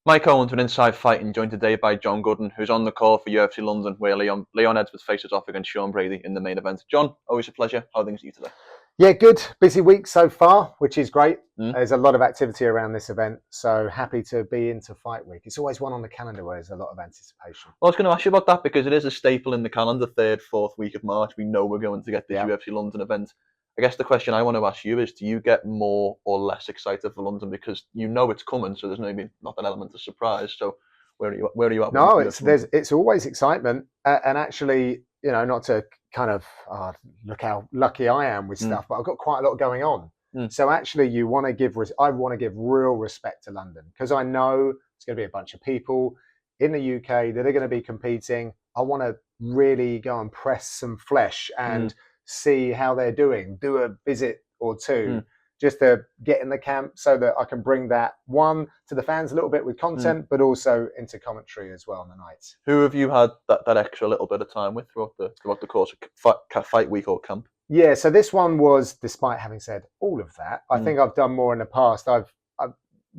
Mike Owens with Inside Fighting, joined today by John Gooden, who's on the call for UFC London, where Leon Edwards faces off against Sean Brady in the main event. John, always a pleasure. How are things with you today? Yeah, good. Busy week so far, which is great. There's a lot of activity around this event, so happy to be into fight week. It's always one on the calendar where there's a lot of anticipation. Well, I was going to ask you about that because it is a staple in the calendar, 3rd, 4th week of March. We know we're going to get this UFC London event. I guess the question I want to ask you is, do you get more or less excited for London? Because you know it's coming, so there's maybe not an element of surprise. So where are you at? No, it's always excitement. And actually, you know, not to kind of look how lucky I am with stuff, but I've got quite a lot going on. So actually, I want to give real respect to London, because I know it's going to be a bunch of people in the UK that are going to be competing. I want to really go and press some flesh and see how they're doing, do a visit or two, just to get in the camp so that I can bring that one to the fans a little bit with content, but also into commentary as well on the nights. Who have you had that extra little bit of time with throughout the course of fight week or camp? Yeah, so this one was, despite having said all of that, I think I've done more in the past. I've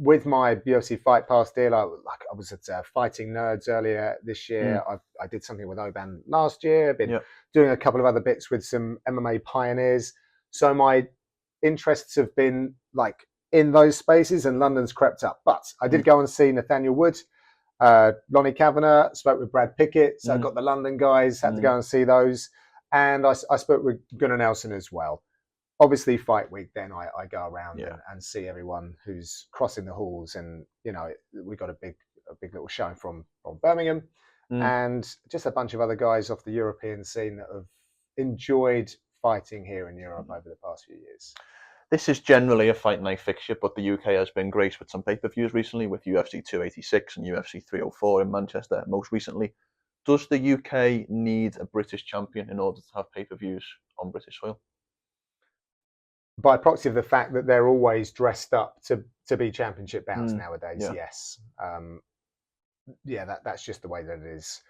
with my UFC Fight Pass deal, I was at Fighting Nerds earlier this year. I did something with Oban last year. I've been doing a couple of other bits with some MMA pioneers. So my interests have been like in those spaces, and London's crept up. But I did go and see Nathaniel Wood, Lonnie Kavanagh, spoke with Brad Pickett. So I got the London guys, had to go and see those. And I spoke with Gunnar Nelson as well. Obviously, fight week, then I go around and see everyone who's crossing the halls. And, you know, we got a big little show from Birmingham and just a bunch of other guys off the European scene that have enjoyed fighting here in Europe over the past few years. This is generally a fight night fixture, but the UK has been graced with some pay-per-views recently, with UFC 286 and UFC 304 in Manchester most recently. Does the UK need a British champion in order to have pay-per-views on British soil? By proxy of the fact that they're always dressed up to be championship bouts nowadays, yes. That's just the way that it is.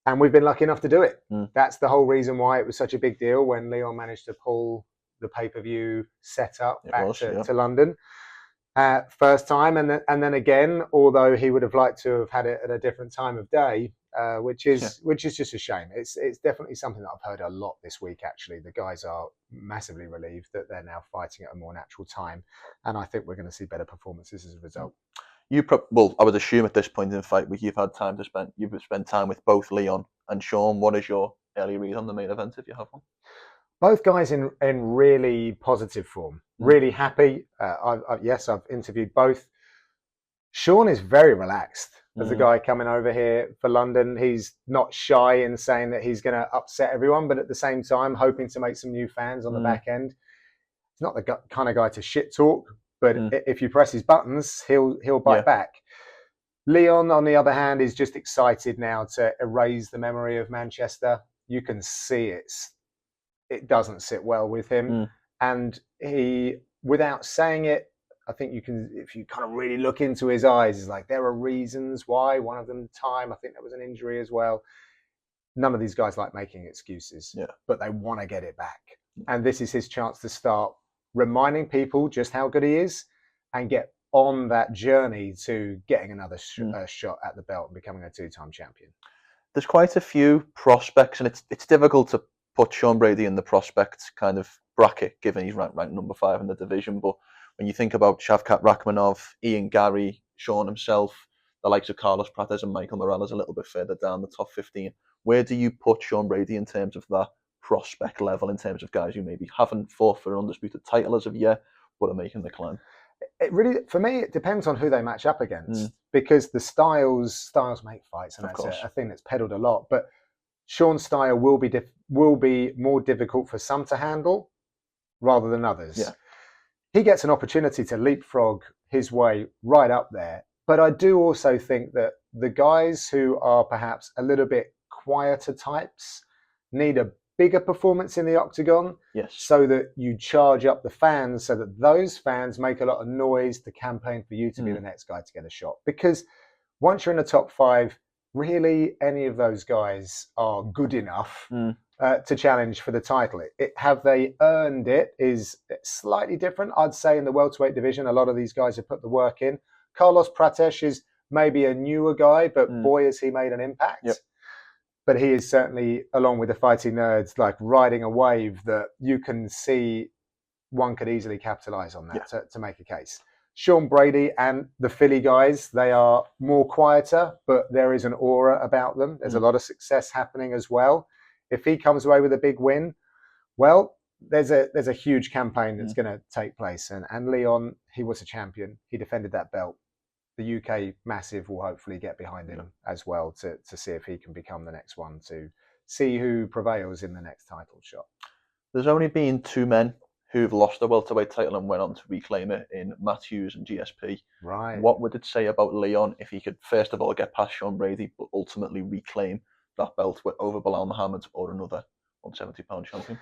And we've been lucky enough to do it. That's the whole reason why it was such a big deal when Leon managed to pull the pay-per-view setup back to London. First time, and then again, although he would have liked to have had it at a different time of day, which is just a shame. It's definitely something that I've heard a lot this week. Actually, the guys are massively relieved that they're now fighting at a more natural time, and I think we're going to see better performances as a result. I would assume at this point in the fight week you've spent time with both Leon and Sean. What is your early read on the main event, if you have one? Both guys in really positive form, really happy. I've interviewed both. Sean is very relaxed as a guy coming over here for London. He's not shy in saying that he's going to upset everyone, but at the same time, hoping to make some new fans on the back end. He's not the kind of guy to shit talk, but if you press his buttons, he'll bite back. Leon, on the other hand, is just excited now to erase the memory of Manchester. You can see it doesn't sit well with him. And he, without saying it, I think you can, if you kind of really look into his eyes, it's like there are reasons why. One of them, time. I think there was an injury as well. None of these guys like making excuses, but they want to get it back. And this is his chance to start reminding people just how good he is and get on that journey to getting another shot at the belt and becoming a 2-time champion. There's quite a few prospects, and it's difficult to put Sean Brady in the prospect kind of bracket, given he's ranked number 5 in the division. But when you think about Shavkat Rakhmonov, Ian Gary, Sean himself, the likes of Carlos Prates and Michael Morales a little bit further down the top 15, where do you put Sean Brady in terms of that prospect level, in terms of guys who maybe haven't fought for an undisputed title as of yet, but are making the climb? It really, for me, it depends on who they match up against, because the styles make fights, and that's a thing that's peddled a lot. But Sean's style will be more difficult for some to handle rather than others. He gets an opportunity to leapfrog his way right up there. But I do also think that the guys who are perhaps a little bit quieter types need a bigger performance in the octagon, so that you charge up the fans, so that those fans make a lot of noise to campaign for you to be the next guy to get a shot. Because once you're in the top 5, really any of those guys are good enough to challenge for the title. Have they earned it is slightly different. I'd say in the welterweight division, a lot of these guys have put the work in. Carlos Prates is maybe a newer guy, but Mm. boy, has he made an impact. Yep. But he is certainly, along with the fighting nerds, like riding a wave that you can see one could easily capitalize on that to make a case. Sean Brady and the Philly guys, they are more quieter, but there is an aura about them. There's a lot of success happening as well. If he comes away with a big win, well, there's a huge campaign that's going to take place. And Leon, he was a champion. He defended that belt. The UK Massive will hopefully get behind him as well to see if he can become the next one, to see who prevails in the next title shot. There's only been 2 men who've lost the welterweight title and went on to reclaim it in Matt Hughes and GSP. Right. What would it say about Leon if he could, first of all, get past Sean Brady, but ultimately reclaim that belt over Bilal Muhammad or another 170-pound champion?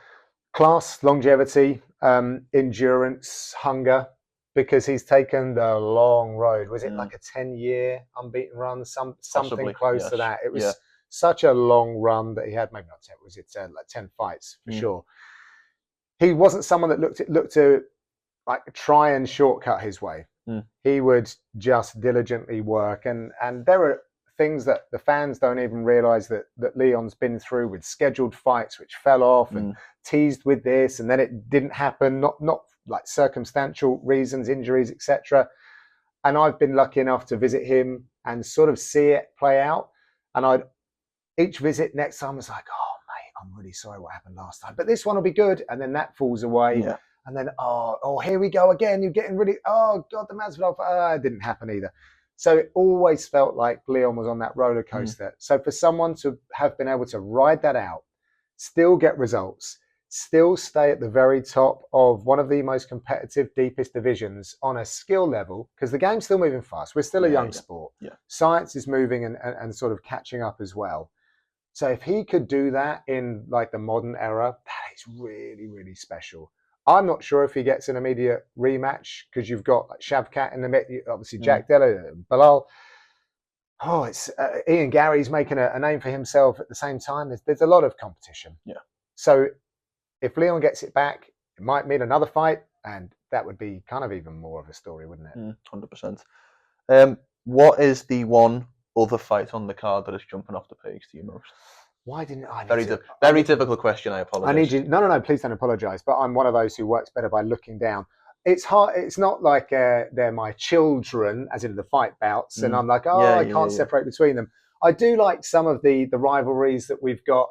Class, longevity, endurance, hunger, because he's taken the long road. Was it like a 10-year unbeaten run? Something Possibly, close to that. It was such a long run that he had. Maybe not 10. Was it like 10 fights for sure? He wasn't someone that looked to like try and shortcut his way. He would just diligently work, and there are things that the fans don't even realize that Leon's been through, with scheduled fights which fell off and teased with this, and then it didn't happen. Not like circumstantial reasons, injuries, etc. And I've been lucky enough to visit him and sort of see it play out. And each visit next time was like, oh mate, I'm really sorry what happened last time, but this one will be good. And then that falls away. Yeah. And then, oh, here we go again. You're getting really, oh God, the Masvidal, it didn't happen either. So it always felt like Leon was on that roller coaster. So for someone to have been able to ride that out, still get results, still stay at the very top of one of the most competitive, deepest divisions on a skill level, because the game's still moving fast. We're still a young sport. Science is moving and sort of catching up as well. So if he could do that in like the modern era, that is really, really special. I'm not sure if he gets an immediate rematch, because you've got like Shavkat in the mix, obviously Jack Della, Bilal. Oh, it's Ian Gary's making a name for himself at the same time. There's a lot of competition. Yeah. So if Leon gets it back, it might mean another fight, and that would be kind of even more of a story, wouldn't it? 100%. What is the one other fight on the card that is jumping off the page to you most? Why didn't I? Very difficult question. I apologize. I need you. No. Please don't apologize. But I'm one of those who works better by looking down. It's hard. It's not like they're my children, as in the fight bouts, and I'm like, I can't separate between them. I do like some of the rivalries that we've got.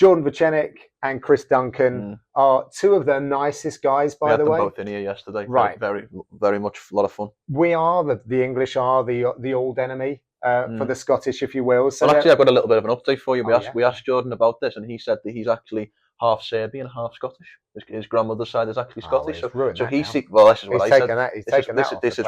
Jordan Vucenic and Chris Duncan are two of the nicest guys, by the way. We had them both in here yesterday. Right. Very, very much a lot of fun. We are, the English are the old enemy for the Scottish, if you will. So well, actually, I've got a little bit of an update for you. We asked Jordan about this, and he said that he's actually half Serbian, half Scottish. His grandmother's side is actually Scottish. So this is what I said. This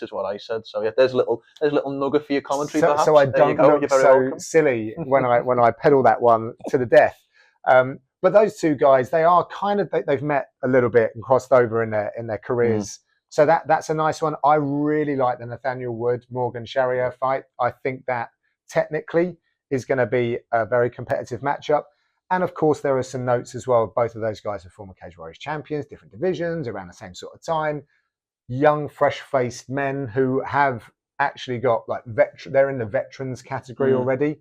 is what I said. So there's a little nugget for your commentary. Perhaps. So I don't look so silly when I pedal that one to the death. But those two guys, they are kind of they've met a little bit and crossed over in their careers. So that's a nice one. I really like the Nathaniel Wood Morgan Charrier fight. I think that technically is going to be a very competitive matchup. And of course, there are some notes as well. Both of those guys are former Cage Warriors champions, different divisions, around the same sort of time. Young, fresh-faced men who have actually got like they're in the veterans category already.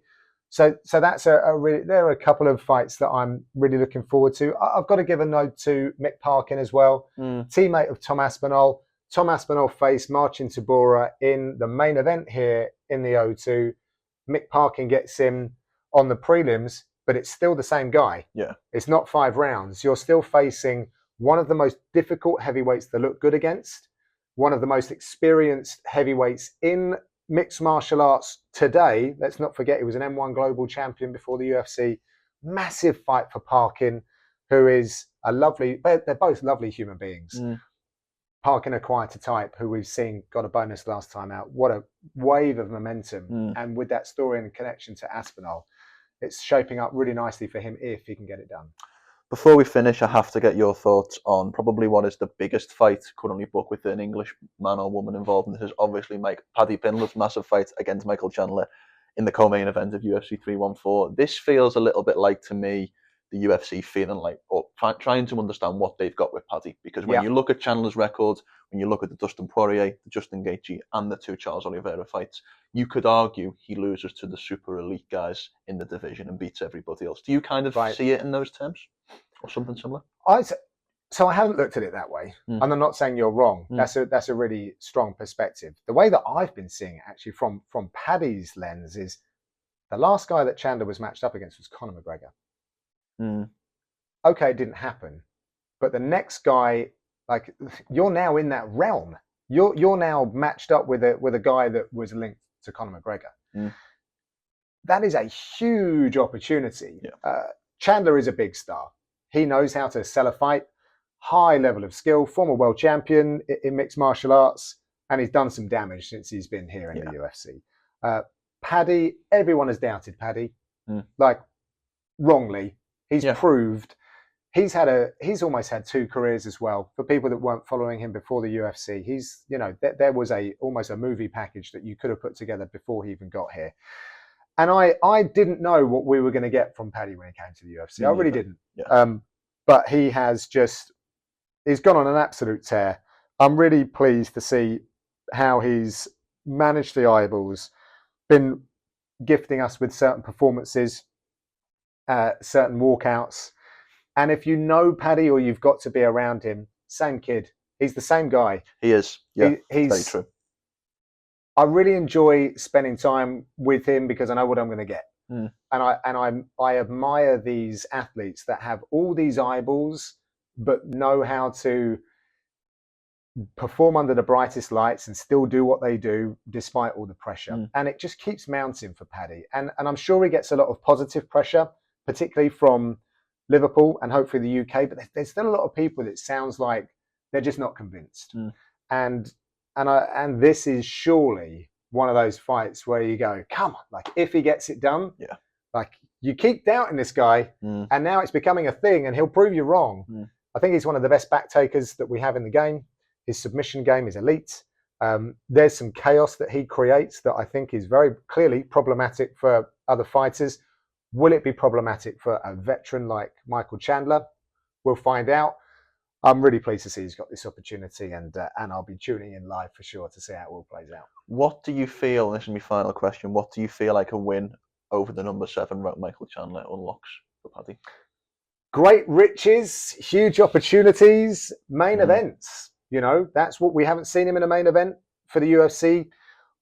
So that's there are a couple of fights that I'm really looking forward to. I've got to give a note to Mick Parkin as well, teammate of Tom Aspinall. Tom Aspinall faced Marcin Tybura in the main event here in the O2. Mick Parkin gets him on the prelims, but it's still the same guy. Yeah, it's not 5 rounds. You're still facing one of the most difficult heavyweights to look good against, one of the most experienced heavyweights in mixed martial arts today. Let's not forget he was an M1 global champion before the UFC. Massive fight for Parkin, who is they're both lovely human beings. Parkin, a quieter type, who we've seen got a bonus last time out. What a wave of momentum. And with that story and connection to Aspinall, it's shaping up really nicely for him if he can get it done. Before we finish, I have to get your thoughts on probably what is the biggest fight currently booked with an English man or woman involved. And this is obviously Paddy Pimblett's massive fight against Michael Chandler in the co-main event of UFC 314. This feels a little bit like, to me, the UFC feeling like, or trying to understand what they've got with Paddy. Because when you look at Chandler's record, when you look at the Dustin Poirier, the Justin Gaethje, and the 2 Charles Oliveira fights, you could argue he loses to the super elite guys in the division and beats everybody else. Do you kind of see it in those terms, or something similar? So I haven't looked at it that way, and I'm not saying you're wrong. That's a really strong perspective. The way that I've been seeing it, actually, from Paddy's lens, is the last guy that Chandler was matched up against was Conor McGregor. Okay, it didn't happen, but the next guy, like, you're now in that realm. You're now matched up with a guy that was linked to Conor McGregor. That is a huge opportunity. Chandler is a big star. He knows how to sell a fight. High level of skill, former world champion in mixed martial arts, and he's done some damage since he's been here in the UFC. Paddy, everyone has doubted Paddy, like, wrongly. He's proved he's almost had 2 careers as well. For people that weren't following him before the UFC, he's, there was almost a movie package that you could have put together before he even got here. And I didn't know what we were going to get from Paddy when he came to the UFC. I really didn't. But he's gone on an absolute tear. I'm really pleased to see how he's managed the eyeballs, been gifting us with certain performances, certain walkouts. And if you know Paddy or you've got to be around him, same kid. He's the same guy. He is. Yeah, he's very true. I really enjoy spending time with him because I know what I'm going to get. And I admire these athletes that have all these eyeballs but know how to perform under the brightest lights and still do what they do despite all the pressure. And it just keeps mounting for Paddy. And I'm sure he gets a lot of positive pressure, particularly from Liverpool and hopefully the UK. But there's still a lot of people that sounds like they're just not convinced. And this is surely one of those fights where you go, come on, like, if he gets it done, like, you keep doubting this guy, and now it's becoming a thing, and he'll prove you wrong. I think he's one of the best back takers that we have in the game. His submission game is elite. There's some chaos that he creates that I think is very clearly problematic for other fighters. Will it be problematic for a veteran like Michael Chandler? We'll find out. I'm really pleased to see he's got this opportunity, and I'll be tuning in live for sure to see how it all plays out. What do you feel, this is my final question, what do you feel like a win over the number 7 Michael Chandler unlocks for Paddy? Great riches, huge opportunities, main events. That's what we haven't seen him in a main event for the UFC.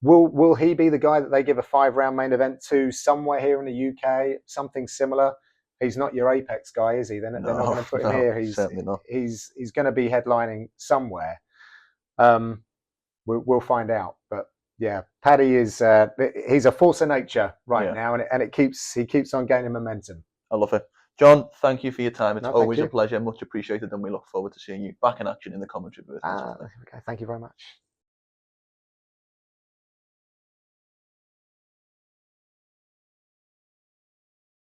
Will he be the guy that they give a 5-round main event to somewhere here in the UK? Something similar. He's not your Apex guy, is he? They're not going to put him here. Certainly not. He's going to be headlining somewhere. We'll find out. But yeah, Paddy is he's a force of nature now, and he keeps on gaining momentum. I love it. John, thank you for your time. It's always a pleasure. Much appreciated, and we look forward to seeing you back in action in the commentary booth. Okay, thank you very much.